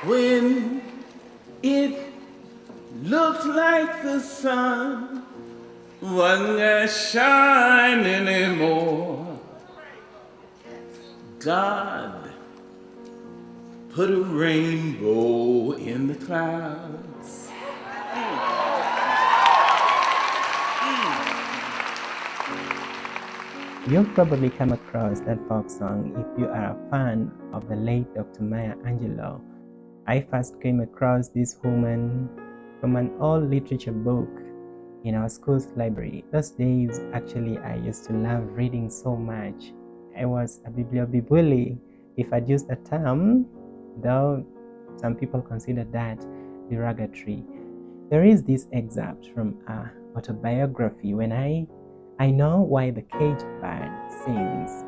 when it looked like the sun wasn't gonna shine anymore. God put a rainbow in the clouds. You've probably come across that folk song if you are a fan of the late Dr. Maya Angelou. I first came across this woman from an old literature book in our school's library. Those days, actually, I used to love reading so much. I was a bibliobibuli, if I'd used the term, though some people consider that derogatory. There is this excerpt from an autobiography when I know why the caged bird sings.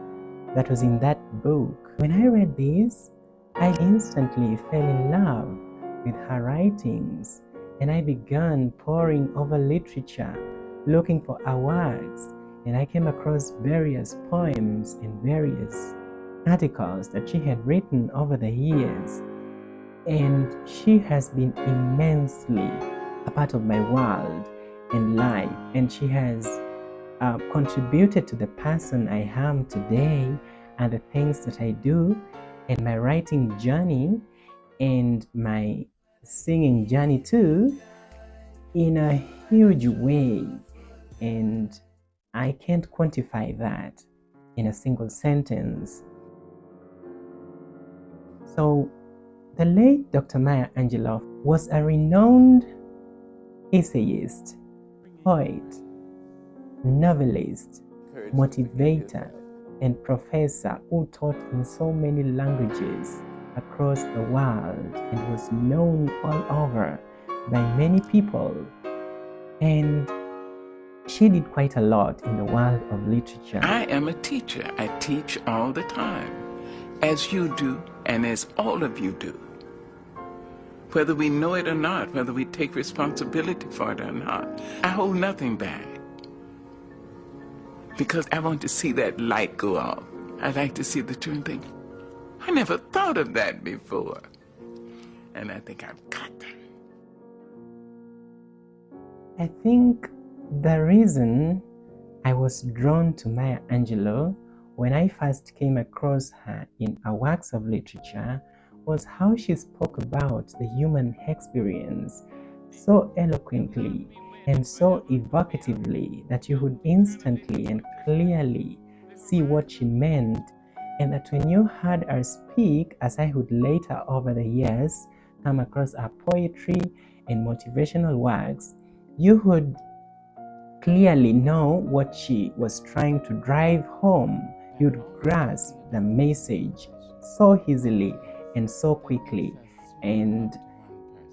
That was in that book. When I read this, I instantly fell in love with her writings, and I began poring over literature, looking for her works, and I came across various poems and various articles that she had written over the years. And she has been immensely a part of my world and life, and she has contributed to the person I am today and the things that I do and my writing journey and my singing journey too in a huge way. And I can't quantify that in a single sentence. So the late Dr. Maya Angelou was a renowned essayist, poet, novelist, motivator, and professor who taught in so many languages across the world and was known all over by many people. And she did quite a lot in the world of literature. I am a teacher. I teach all the time, as you do and as all of you do. Whether we know it or not, whether we take responsibility for it or not, I hold nothing back. Because I want to see that light go off. I like to see the truth and think, I never thought of that before. And I think I've got them. I think the reason I was drawn to Maya Angelou when I first came across her in her works of literature was how she spoke about the human experience so eloquently and so evocatively that you would instantly and clearly see what she meant, and that when you heard her speak, as I would later over the years come across her poetry and motivational works, you would clearly know what she was trying to drive home. You'd grasp the message so easily and so quickly, and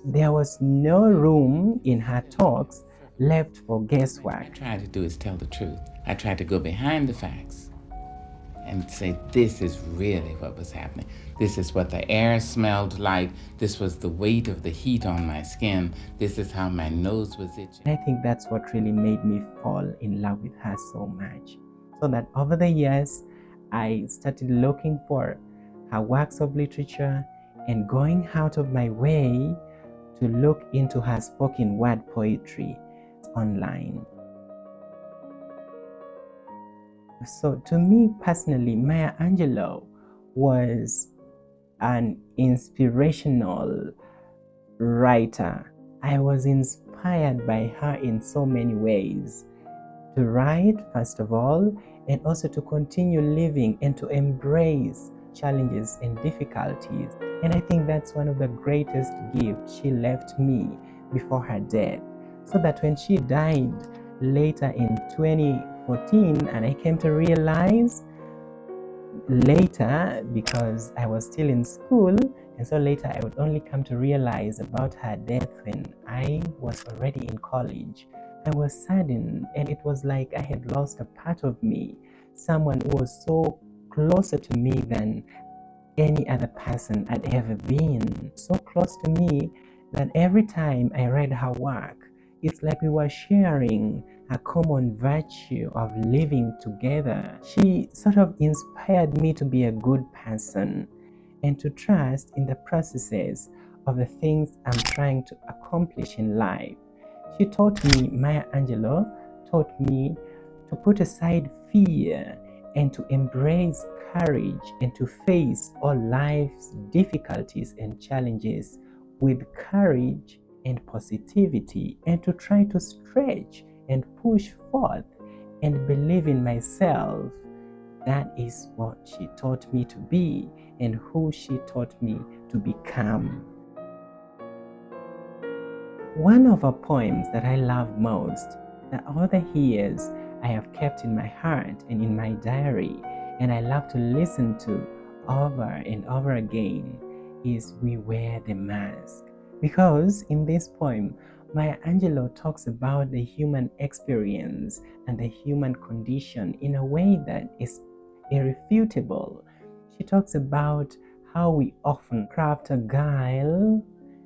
there was no room in her talks left for guesswork. What I try to do is tell the truth. I try to go behind the facts and say, this is really what was happening. This is what the air smelled like. This was the weight of the heat on my skin. This is how my nose was itching. I think that's what really made me fall in love with her so much. So that over the years, I started looking for her works of literature and going out of my way to look into her spoken word poetry online. So to me personally, Maya Angelou was an inspirational writer. I was inspired by her in so many ways. To write, first of all, and also to continue living and to embrace challenges and difficulties. And I think that's one of the greatest gifts she left me before her death. So that when she died later in 2014, and I came to realize later, because I was still in school, and so later I would only come to realize about her death when I was already in college. I was saddened, and it was like I had lost a part of me, someone who was so closer to me than any other person I'd ever been. So close to me that every time I read her work, it's like we were sharing a common virtue of living together. She sort of inspired me to be a good person and to trust in the processes of the things I'm trying to accomplish in life. She taught me, Maya Angelou taught me to put aside fear and to embrace courage and to face all life's difficulties and challenges with courage and positivity, and to try to stretch and push forth and believe in myself. That is what she taught me to be and who she taught me to become. One of her poems that I love most, that all the years I have kept in my heart and in my diary, and I love to listen to over and over again, is We Wear the Mask. Because in this poem, Maya Angelou talks about the human experience and the human condition in a way that is irrefutable. She talks about how we often craft a guile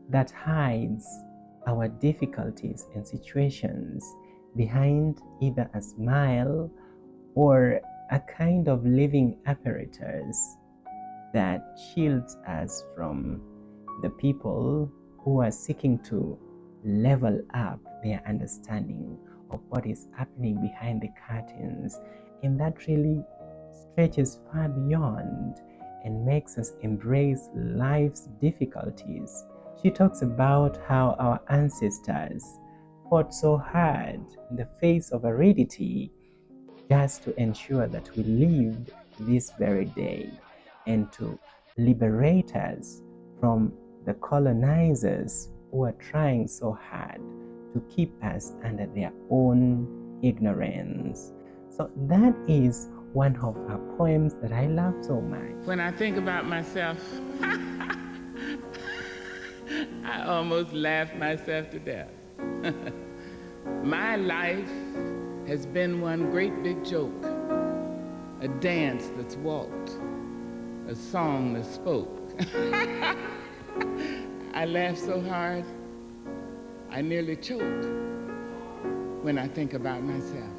that hides our difficulties and situations behind either a smile or a kind of living apparatus that shields us from the people who are seeking to level up their understanding of what is happening behind the curtains. And that really stretches far beyond and makes us embrace life's difficulties. She talks about how our ancestors fought so hard in the face of aridity just to ensure that we lived this very day and to liberate us from the colonizers who are trying so hard to keep us under their own ignorance. So that is one of her poems that I love so much. When I think about myself, I almost laugh myself to death. My life has been one great big joke, a dance that's walked, a song that's spoke. I laugh so hard, I nearly choke when I think about myself.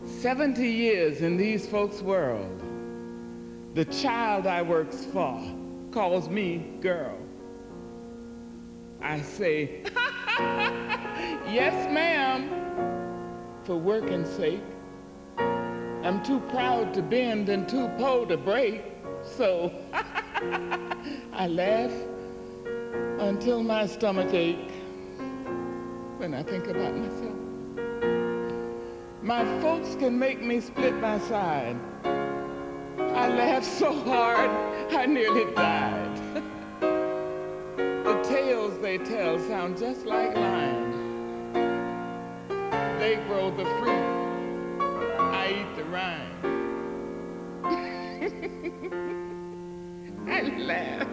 70 years in these folks' world, the child I works for calls me girl. I say, yes, ma'am, for working sake. I'm too proud to bend and too po to break, so I laugh until my stomach ache when I think about myself. My folks can make me split my side. I laughed so hard, I nearly died. The tales they tell sound just like mine. They grow the fruit, I eat the rind. I laugh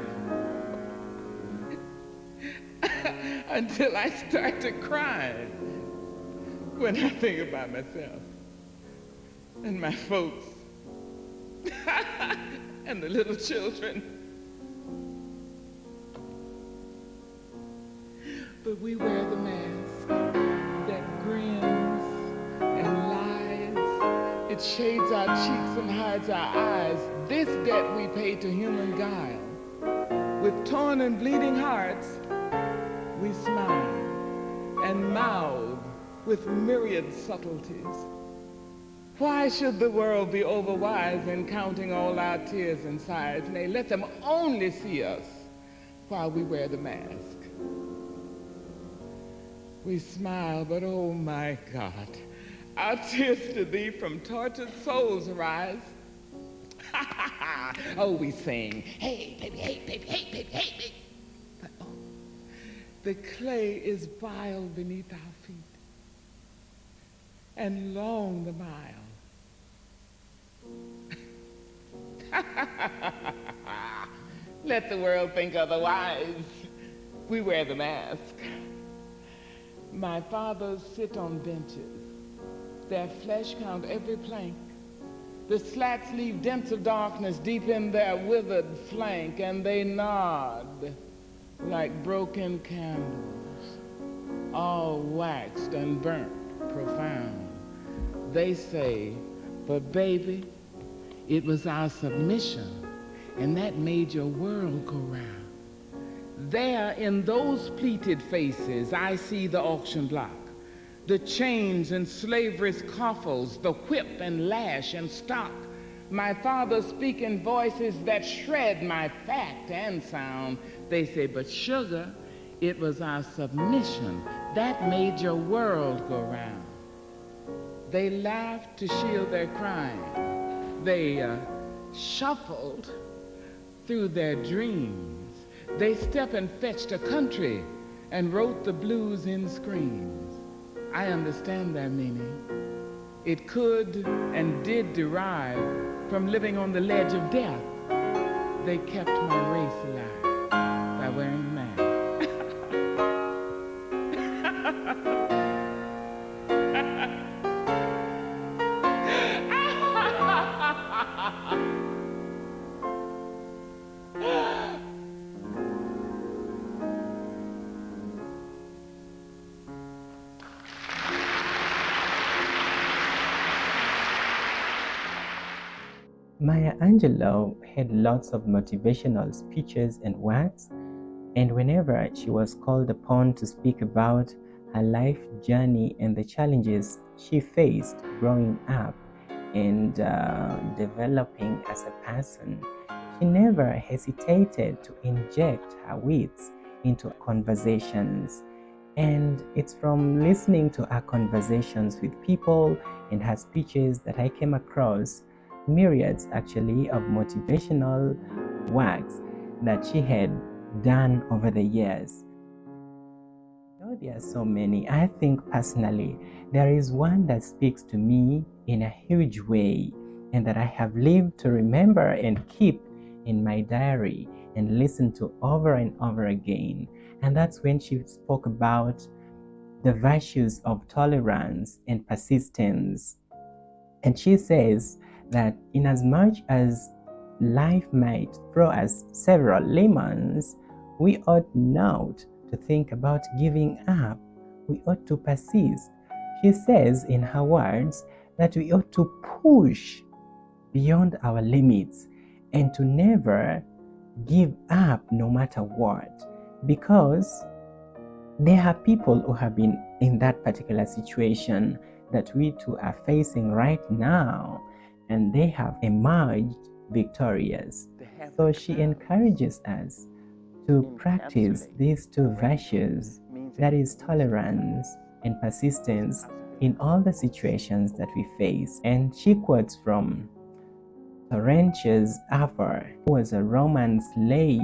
until I start to cry when I think about myself and my folks and the little children. But we wear the mask that grins and lies. It shades our cheeks and hides our eyes. This debt we pay to human guile. With torn and bleeding hearts, we smile and mouth with myriad subtleties. Why should the world be overwise in counting all our tears and sighs? Nay, let them only see us while we wear the mask. We smile, but oh my God, our tears to thee from tortured souls arise. Oh, we sing, hey, baby, hey, baby, hey, baby, hey, baby. But oh, the clay is vile beneath our feet, and long the mile. Let the world think otherwise. We wear the mask. My fathers sit on benches. Their flesh count every plank. The slats leave dents of darkness deep in their withered flank, and they nod like broken candles, all waxed and burnt profound. They say, but baby, it was our submission, and that made your world go round. There in those pleated faces I see the auction block, the chains and slavery's coffles, the whip and lash and stock, my father speaking voices that shred my fact and sound. They say, but sugar, it was our submission that made your world go round. They laughed to shield their crime. They shuffled through their dreams. They stepped and fetched a country and wrote the blues in screams. I understand their meaning. It could and did derive from living on the ledge of death. They kept my race alive by wearing masks. Maya Angelou had lots of motivational speeches and works, and whenever she was called upon to speak about her life journey and the challenges she faced growing up and developing as a person, she never hesitated to inject her wits into conversations. And it's from listening to her conversations with people and her speeches that I came across myriads actually of motivational works that she had done over the years. Though there are so many, I think personally there is one that speaks to me in a huge way and that I have lived to remember and keep in my diary and listen to over and over again. And that's when she spoke about the virtues of tolerance and persistence. And she says that inasmuch as life might throw us several lemons, we ought not to think about giving up. We ought to persist. She says in her words that we ought to push beyond our limits and to never give up no matter what, because there are people who have been in that particular situation that we too are facing right now, and they have emerged victorious. So she encourages us to practice these two virtues, that is tolerance and persistence, in all the situations that we face. And she quotes from Terentius Afer, who was a Roman slave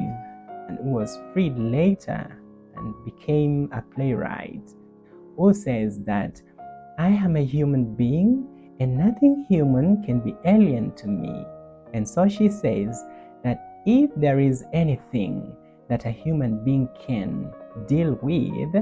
and who was freed later and became a playwright, who says that I am a human being and nothing human can be alien to me. And so she says that if there is anything that a human being can deal with,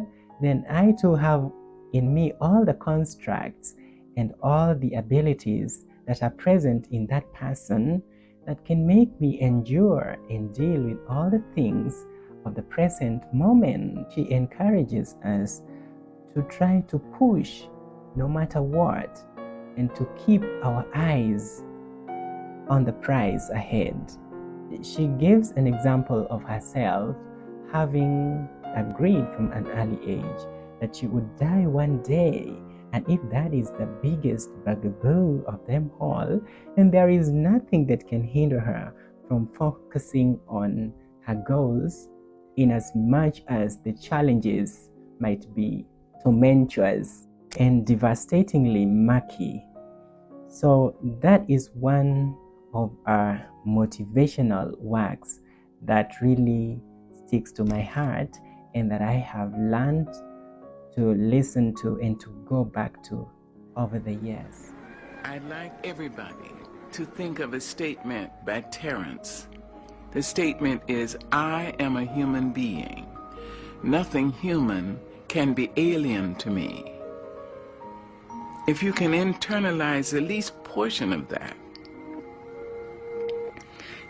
then I too have in me all the constructs and all the abilities that are present in that person that can make me endure and deal with all the things of the present moment. She encourages us to try to push no matter what, and to keep our eyes on the prize ahead. She gives an example of herself having agreed from an early age that she would die one day, and if that is the biggest bugaboo of them all, then there is nothing that can hinder her from focusing on her goals, in as much as the challenges might be tumultuous and devastatingly murky. So that is one of our motivational works that really sticks to my heart and that I have learned to listen to and to go back to over the years. I'd like everybody to think of a statement by Terence. The statement is, I am a human being. Nothing human can be alien to me. If you can internalize the least portion of that,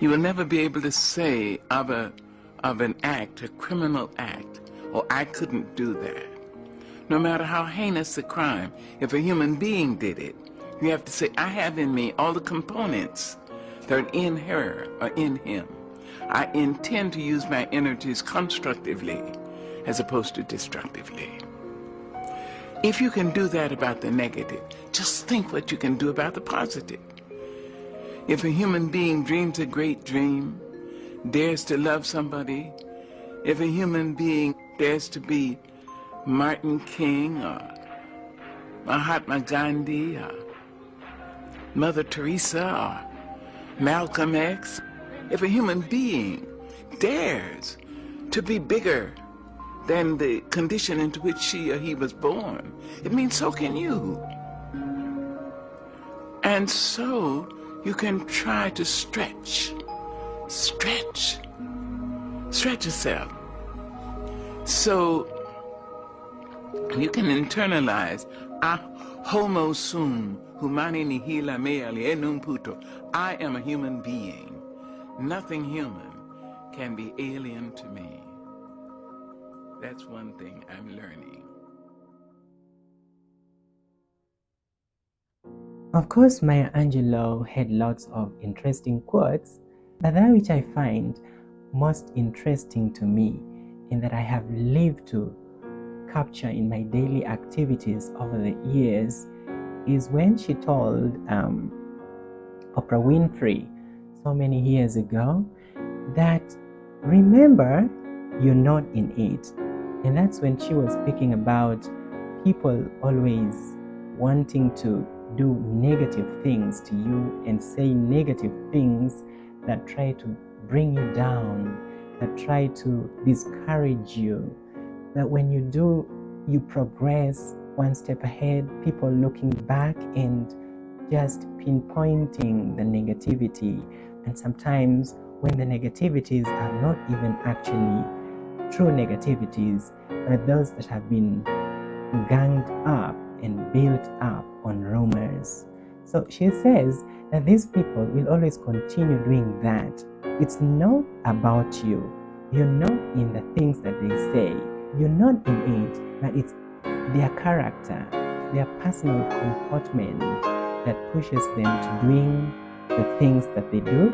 you will never be able to say of an act, a criminal act, or I couldn't do that. No matter how heinous the crime, if a human being did it, you have to say, I have in me all the components that are in her or in him. I intend to use my energies constructively as opposed to destructively. If you can do that about the negative, just think what you can do about the positive. If a human being dreams a great dream, dares to love somebody, if a human being dares to be Martin King or Mahatma Gandhi or Mother Teresa or Malcolm X, if a human being dares to be bigger than the condition into which she or he was born, it means so can you. And so you can try to stretch yourself. So you can internalize homo sum humani nihila me alienum puto. I am a human being. Nothing human can be alien to me. That's one thing I'm learning. Of course, Maya Angelou had lots of interesting quotes, but that which I find most interesting to me and that I have lived to capture in my daily activities over the years is when she told Oprah Winfrey so many years ago that remember, you're not in it. And that's when she was speaking about people always wanting to do negative things to you and say negative things that try to bring you down, that try to discourage you. That when you do, you progress one step ahead, people looking back and just pinpointing the negativity. And sometimes when the negativities are not even actually true negativities, but those that have been ganged up and built up on rumors. So she says that these people will always continue doing that. It's not about you. You're not in the things that they say. You're not in it, but it's their character, their personal comportment that pushes them to doing the things that they do.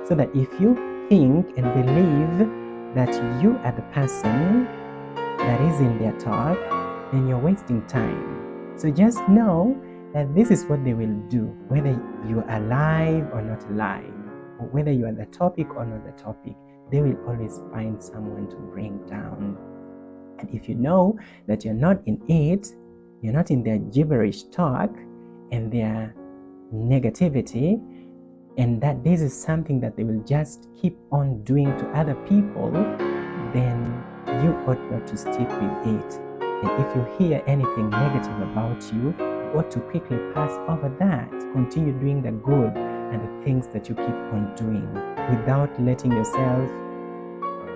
So that if you think and believe that you are the person that is in their talk, then you're wasting time. So just know that this is what they will do, whether you are alive or not alive, or whether you are the topic or not the topic, they will always find someone to bring down. And if you know that you're not in it, you're not in their gibberish talk and their negativity, and that this is something that they will just keep on doing to other people, then you ought not to stick with it. And if you hear anything negative about you, you ought to quickly pass over that. Continue doing the good and the things that you keep on doing without letting yourself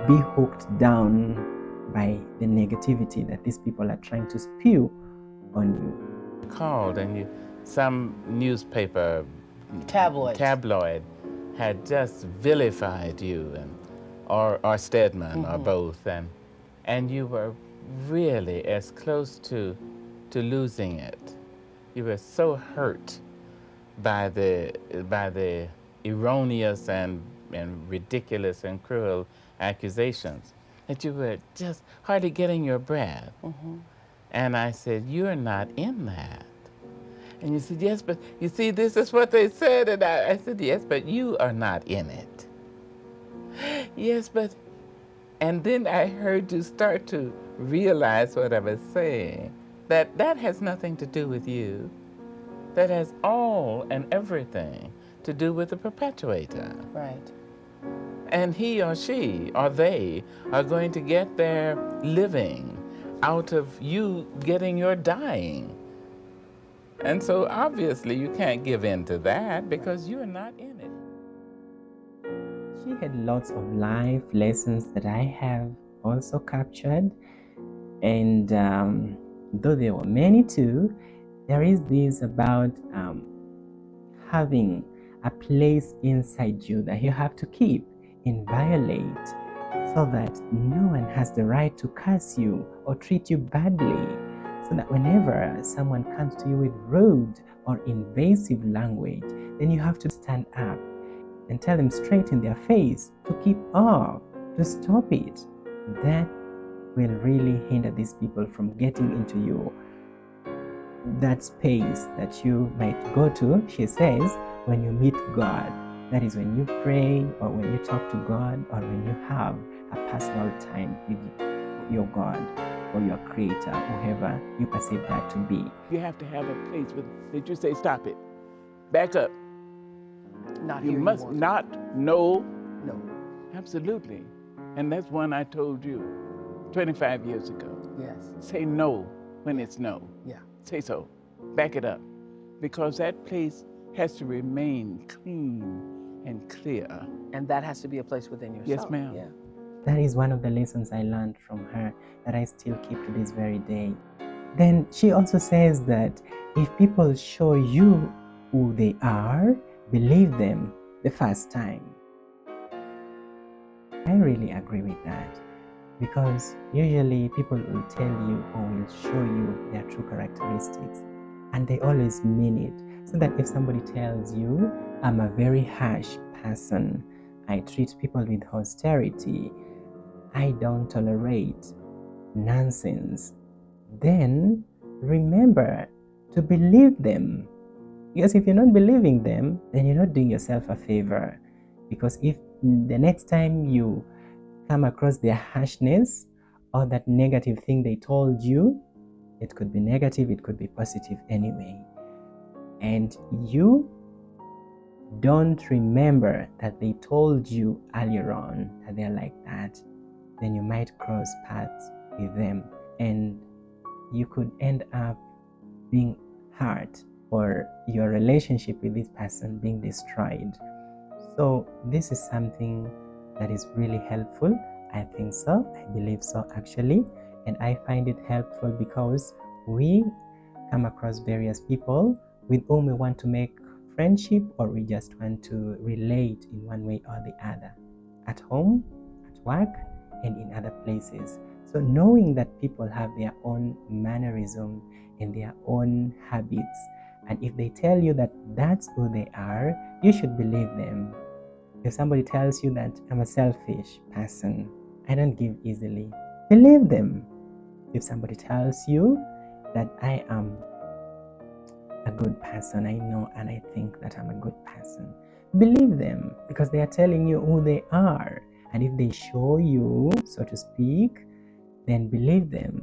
be hooked down by the negativity that these people are trying to spew on you. Called and some newspaper tabloid had just vilified you, or Stedman, or both, and you were really as close to losing it. You were so hurt by the erroneous and ridiculous and cruel accusations that you were just hardly getting your breath. And I said, you're not in that. And you said, yes, but you see, this is what they said. And I said, yes, but you are not in it. Yes, but, and then I heard you start to realize what I was saying, that has nothing to do with you. That has all and everything to do with the perpetuator. Right. And he or she or they are going to get their living out of you getting your dying. And so obviously you can't give in to that because you're not in it. She had lots of life lessons that I have also captured. And though there were many too, there is this about having a place inside you that you have to keep inviolate, so that no one has the right to curse you or treat you badly. So that whenever someone comes to you with rude or invasive language, then you have to stand up and tell them straight in their face to keep off, to stop it. That will really hinder these people from getting into you. That space that you might go to, she says, when you meet God. That is when you pray, or when you talk to God, or when you have a personal time with your God or your Creator, whoever you perceive that to be. You have to have a place that you say, stop it, back up. Not You here must anymore. not, no. No. Absolutely. And that's one I told you 25 years ago. Yes. Say no when it's no. Yeah. Say so. Back it up. Because that place has to remain clean and clear. And that has to be a place within yourself. Yes, ma'am. Yeah. That is one of the lessons I learned from her that I still keep to this very day. Then she also says that if people show you who they are, believe them the first time. I really agree with that, because usually people will tell you or will show you their true characteristics, and they always mean it. So that if somebody tells you, I'm a very harsh person, I treat people with austerity, I don't tolerate nonsense, then remember to believe them. Because if you're not believing them, then you're not doing yourself a favor. Because if the next time you come across their harshness or that negative thing they told you, it could be negative, it could be positive anyway, and you don't remember that they told you earlier on that they're like that, then you might cross paths with them and you could end up being hurt or your relationship with this person being destroyed. So this is something that is really helpful. I think so. I believe so actually. And I find it helpful because we come across various people with whom we want to make friendship, or we just want to relate in one way or the other, at home, at work, and in other places. So knowing that people have their own mannerism and their own habits, and if they tell you that that's who they are, you should believe them. If somebody tells you that I'm a selfish person, I don't give easily, believe them. If somebody tells you that I am a good person, I know and I think that I'm a good person, believe them, because they are telling you who they are. And if they show you, so to speak, then believe them,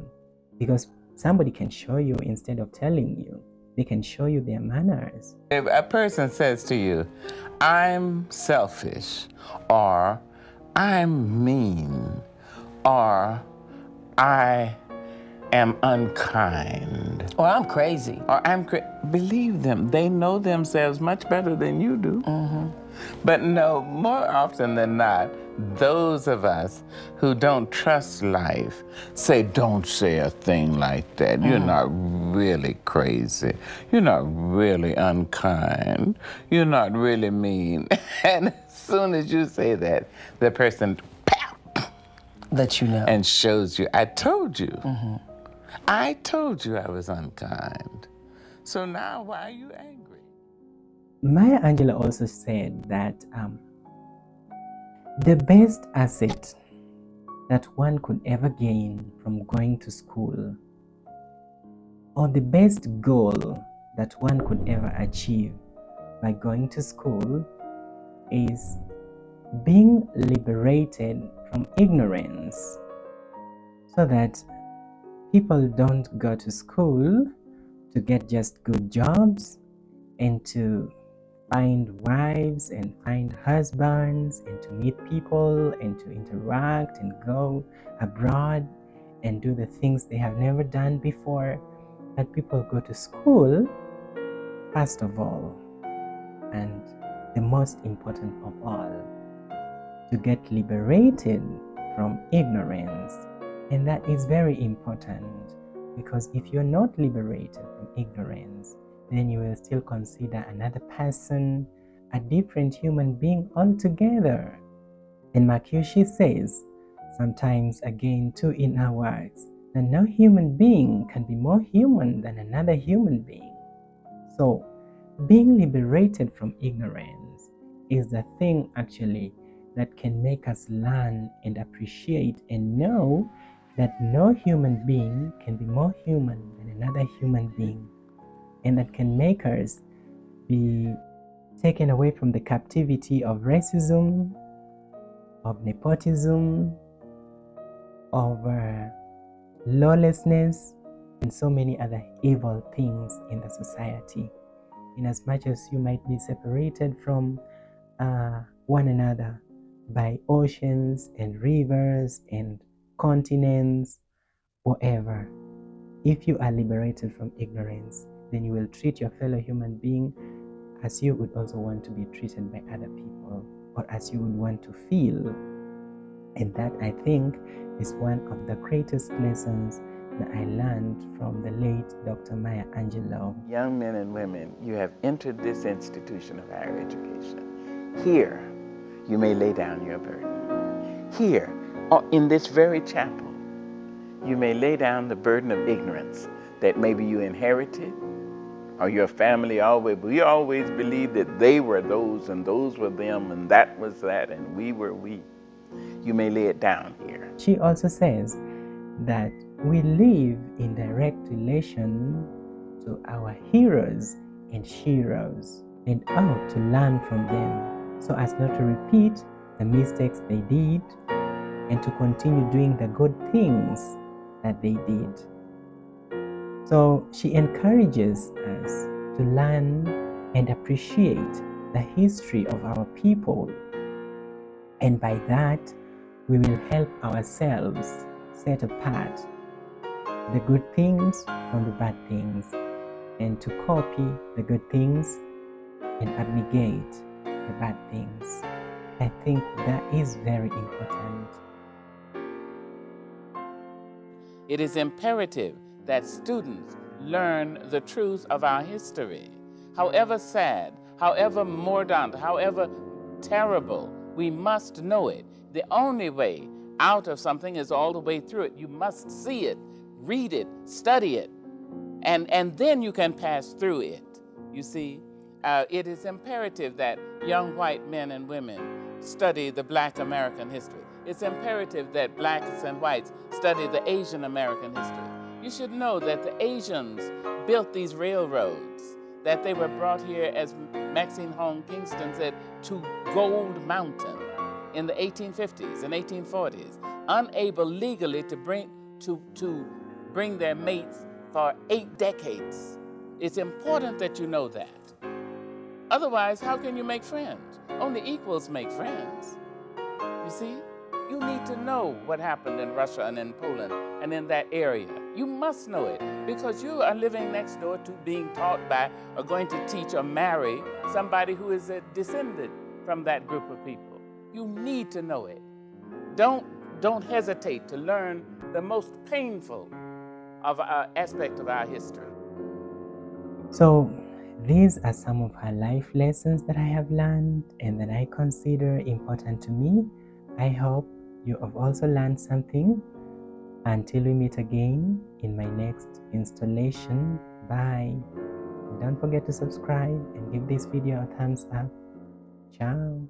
because somebody can show you instead of telling you. They can show you their manners. If a person says to you, I'm selfish, or I'm mean, or I am unkind, Or I'm crazy. or believe them. They know themselves much better than you do. Mm-hmm. But no, more often than not, those of us who don't trust life say, don't say a thing like that. You're not really crazy. You're not really unkind. You're not really mean. And as soon as you say that, the person Let you know. and shows you, I told you. I told you I was unkind. So now why are you angry? Maya Angelou also said that the best asset that one could ever gain from going to school, or the best goal that one could ever achieve by going to school, is being liberated from ignorance, so that people don't go to school to get just good jobs and to find wives and find husbands and to meet people and to interact and go abroad and do the things they have never done before. But people go to school, first of all, and the most important of all, to get liberated from ignorance. And that is very important, because if you're not liberated from ignorance, then you will still consider another person a different human being altogether. And Mercury says, sometimes again too in our words, that no human being can be more human than another human being. So being liberated from ignorance is the thing actually that can make us learn and appreciate and know that no human being can be more human than another human being, and that can make us be taken away from the captivity of racism, of nepotism, of lawlessness, and so many other evil things in the society. In as much as you might be separated from one another by oceans and rivers and continents, whatever, if you are liberated from ignorance, then you will treat your fellow human being as you would also want to be treated by other people, or as you would want to feel. And that, I think, is one of the greatest lessons that I learned from the late Dr. Maya Angelou. Young men and women, you have entered this institution of higher education. Here, you may lay down your burden. Here, in this very chapel, you may lay down the burden of ignorance that maybe you inherited, or your family we always believed that they were those and those were them and that was that and we were we. You may lay it down here. She also says that we live in direct relation to our heroes and sheroes and ought to learn from them so as not to repeat the mistakes they did and to continue doing the good things that they did. So she encourages us to learn and appreciate the history of our people, and by that we will help ourselves set apart the good things from the bad things, and to copy the good things and abnegate the bad things. I think that is very important. It is imperative that students learn the truth of our history. However sad, however mordant, however terrible, we must know it. The only way out of something is all the way through it. You must see it, read it, study it, and then you can pass through it. You see, it is imperative that young white men and women study the Black American history. It's imperative that blacks and whites study the Asian American history. You should know that the Asians built these railroads, that they were brought here, as Maxine Hong Kingston said, to Gold Mountain in the 1850s and 1840s, unable legally to bring their mates for 8 decades. It's important that you know that. Otherwise, how can you make friends? Only equals make friends. You see? You need to know what happened in Russia and in Poland and in that area. You must know it because you are living next door to being taught by or going to teach or marry somebody who is a descendant from that group of people. You need to know it. Don't hesitate to learn the most painful of aspect of our history. So these are some of her life lessons that I have learned and that I consider important to me. I hope you have also learned something. Until we meet again in my next installation, bye. And don't forget to subscribe and give this video a thumbs up. Ciao.